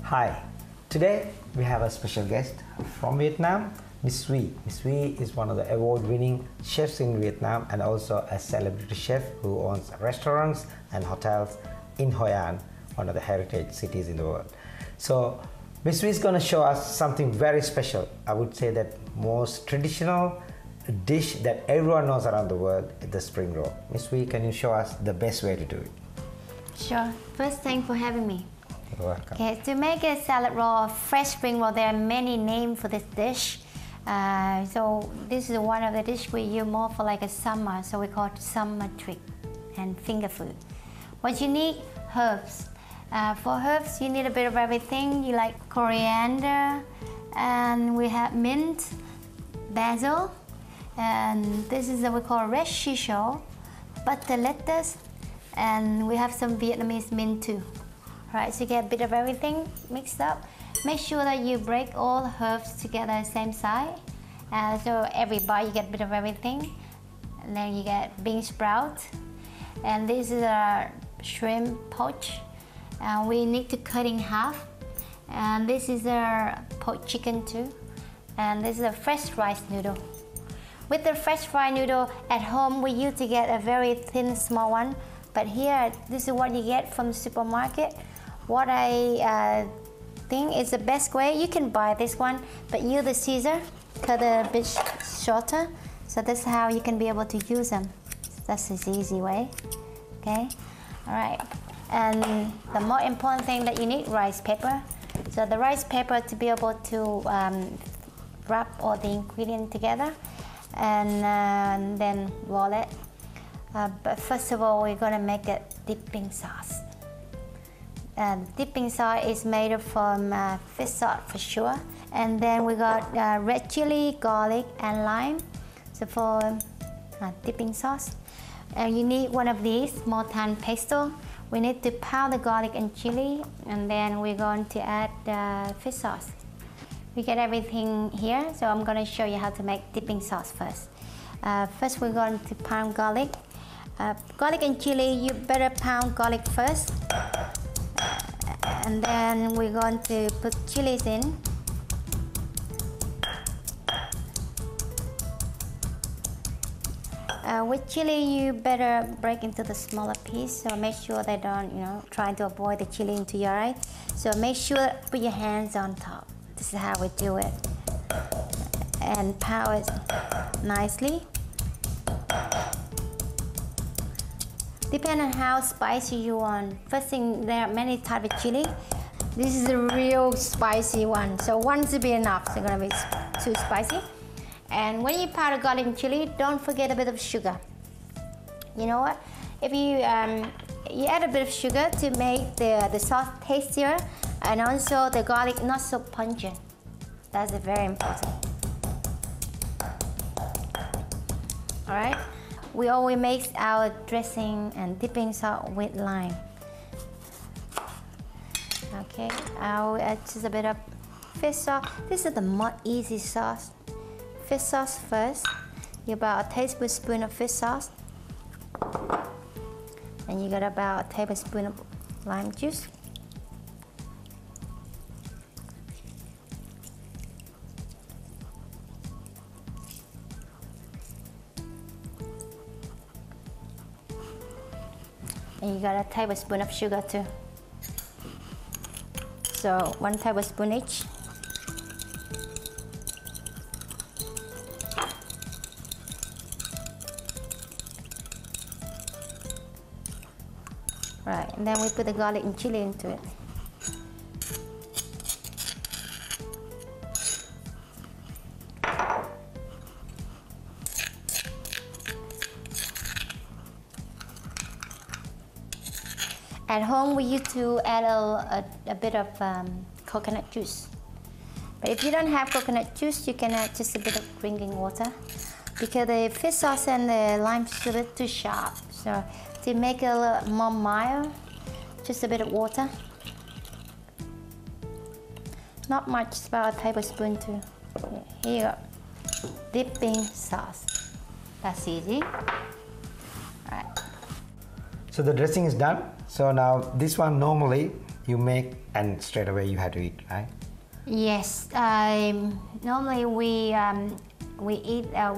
Hi, today we have a special guest from Vietnam, Miss Huy. Miss Huy is one of the award-winning chefs in Vietnam and also a celebrity chef who owns restaurants and hotels in Hoi An, one of the heritage cities in the world. So Miss Huy is going to show us something very special. I would say that most traditional dish that everyone knows around the world is the spring roll. Miss Huy, can you show us the best way to do it? Sure. First, thanks for having me. You're welcome. Okay, to make a salad roll, fresh spring roll, there are many names for this dish. So this is one of the dish we use more for like a summer, so we call it summer treat and finger food. What you need? Herbs. For herbs, you need a bit of everything. You like coriander, and we have mint, basil, and this is what we call red shisho, butter lettuce, and we have some Vietnamese mint too. Right, so you get a bit of everything mixed up. Make sure that you break all herbs together same size. So every bite you get a bit of everything. And then you get bean sprout. And this is a shrimp poach. And we need to cut in half. And this is a poached chicken too. And this is a fresh rice noodle. With the fresh fried noodle at home, we used to get a very thin, small one. But here, this is what you get from the supermarket. What I think is the best way, you can buy this one, but use the scissor, cut a bit shorter. So that's how you can be able to use them. That's the easy way, okay? All right, and the more important thing that you need, rice paper. So the rice paper to be able to wrap all the ingredients together and then roll it. But first of all, we're gonna make a dipping sauce. Dipping sauce is made from fish sauce for sure. And then we got red chili, garlic, and lime. So for dipping sauce. You need one of these, Mortan pesto. We need to pound the garlic and chili, and then we're going to add fish sauce. We get everything here, so I'm gonna show you how to make dipping sauce first. First, we're going to pound garlic. Garlic and chili, you better pound garlic first. And then we're going to put chilies in. With chili, you better break into the smaller piece, so make sure they don't, try to avoid the chili into your eye. So make sure, put your hands on top. This is how we do it. And pound it nicely. Depending on how spicy you want. First thing, there are many types of chili. This is a real spicy one, so one should be enough. So it's gonna be too spicy. And when you powder garlic and chili, don't forget a bit of sugar. You know what? If you add a bit of sugar to make the sauce tastier, and also the garlic not so pungent. That's very important. All right. We always make our dressing and dipping sauce with lime. Okay, I'll add just a bit of fish sauce. This is the more easy sauce. Fish sauce first. You about a tablespoon of fish sauce. And you got about a tablespoon of lime juice. And you got a tablespoon of sugar too. So 1 tablespoon each. Right, and then we put the garlic and chili into it. At home, we used to add a bit of coconut juice. But if you don't have coconut juice, you can add just a bit of drinking water, because the fish sauce and the lime is a bit too sharp. So to make it a little more mild, just a bit of water. Not much, it's about a tablespoon too. Here you go. Dipping sauce. That's easy. All right. So the dressing is done. So now this one normally you make and straight away you have to eat, right? Yes. Normally we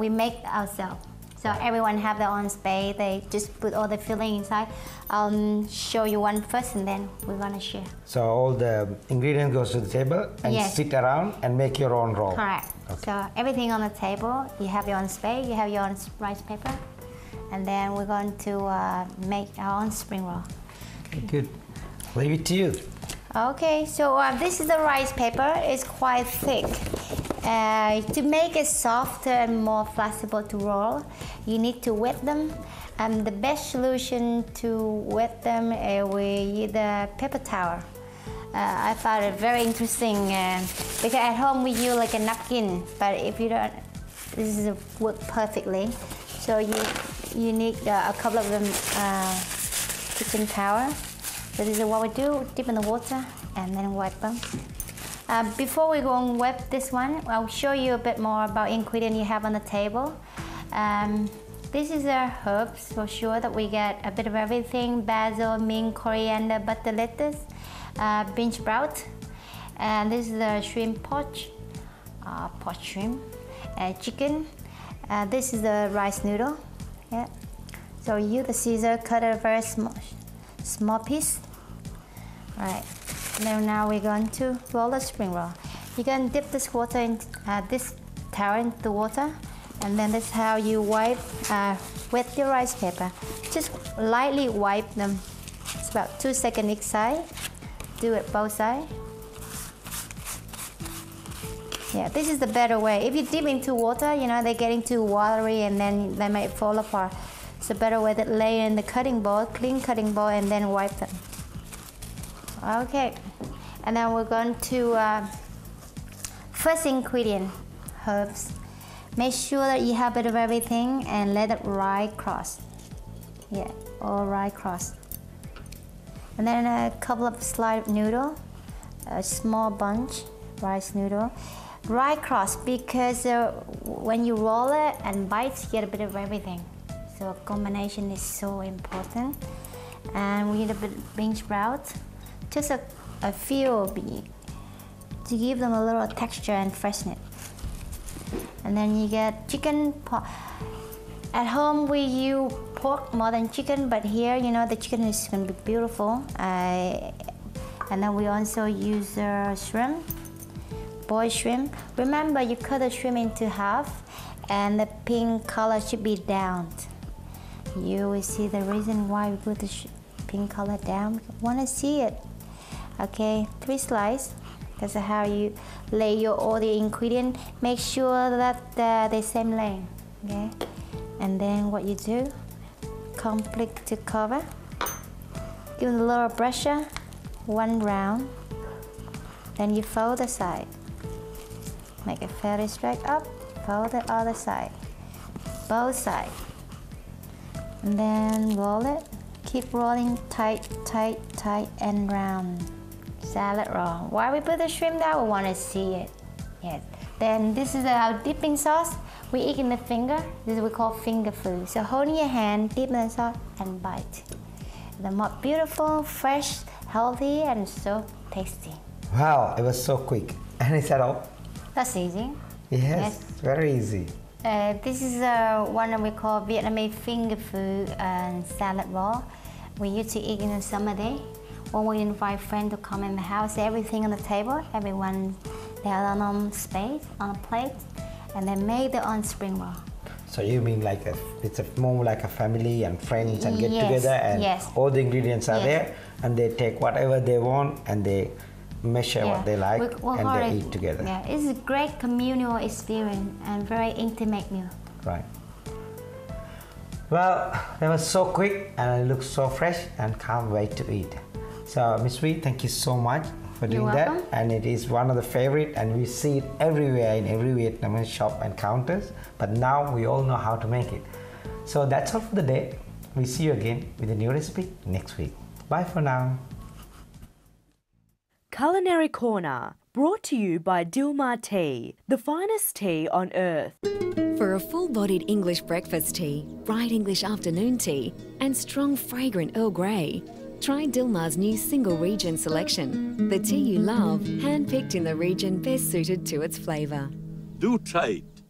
make ourselves. So everyone have their own space. They just put all the filling inside. I'll show you one first, and then we're gonna share. So all the ingredients goes to the table and Yes. sit around and make your own roll. Correct. Okay. So everything on the table. You have your own space. You have your own rice paper, and then we're going to make our own spring roll. Okay, good. Leave it to you. Okay, so this is the rice paper. It's quite thick. To make it softer and more flexible to roll, you need to wet them. The best solution to wet them with the paper towel. I found it very interesting because at home we use like a napkin, but if you don't, this is work perfectly. So you need a couple of them kitchen towel. So this is what we do: dip in the water and then wipe them. Before we go and wipe this one, I'll show you a bit more about ingredient you have on the table. This is our herbs for sure that we get a bit of everything: basil, mint, coriander, butter, lettuce, bean sprout, and this is the shrimp poach, poached shrimp, chicken. This is the rice noodle. Yeah. So use the scissor, cut a very small piece. All right. Now we're going to roll the spring roll. You can dip this water in this towel into the water, and then that's how you wipe with your rice paper. Just lightly wipe them. It's about 2 seconds each side. Do it both sides. Yeah, this is the better way. If you dip into water, you know, they're getting too watery and then they might fall apart. It's a better way that lay in the cutting board, clean cutting board, and then wipe them. Okay, and then we're going to first ingredient, herbs. Make sure that you have a bit of everything and let it right cross. Yeah, all right cross. And then a couple of sliced noodle, a small bunch rice noodle. Right cross because when you roll it and bite, you get a bit of everything. So combination is so important. And we need a bit of bean sprout. Just a few to give them a little texture and freshness. And then you get chicken. At home we use pork more than chicken, but here, you know, the chicken is going to be beautiful. And then we also use shrimp, boiled shrimp. Remember, you cut the shrimp into half, and the pink color should be down. You will see the reason why we put the pink color down. We want to see it. Okay, 3 slices. That's how you lay all the ingredients. Make sure that they're the same length. Okay, and then what you do, complete to cover. Give it a little pressure, 1 round. Then you fold the side. Make it fairly straight up. Fold the other side, both sides, and then roll it. Keep rolling tight, tight, tight, and round. Salad roll. Why we put the shrimp down? We want to see it. Yes. Then this is our dipping sauce. We eat in the finger. This is what we call finger food. So hold in your hand, dip in the sauce, and bite. The more beautiful, fresh, healthy, and so tasty. Wow, it was so quick. And is that all? That's easy. Yes, very easy. This is one that we call Vietnamese finger food and salad roll. We used to eat in the summer day. When we invite friends to come in the house, everything on the table, everyone they have on space, on a plate, and they make their own spring roll. So you mean like it's more like a family and friends and get Yes, together and yes. all the ingredients are Yes. there and they take whatever they want and they measure what they like and they eat together. Yeah, it's a great communal experience and very intimate meal. Right. Well, that was so quick and it looks so fresh and can't wait to eat. So Miss Wee, thank you so much for doing that. And it is one of the favorite and we see it everywhere in every Vietnamese shop and counters. But now we all know how to make it. So that's all for the day. We see you again with a new recipe next week. Bye for now. Culinary Corner, brought to you by Dilmah Tea, the finest tea on earth. For a full-bodied English breakfast tea, bright English afternoon tea, and strong fragrant Earl Grey, Try Dilmar's new single region selection. The tea you love, handpicked in the region best suited to its flavour. Do try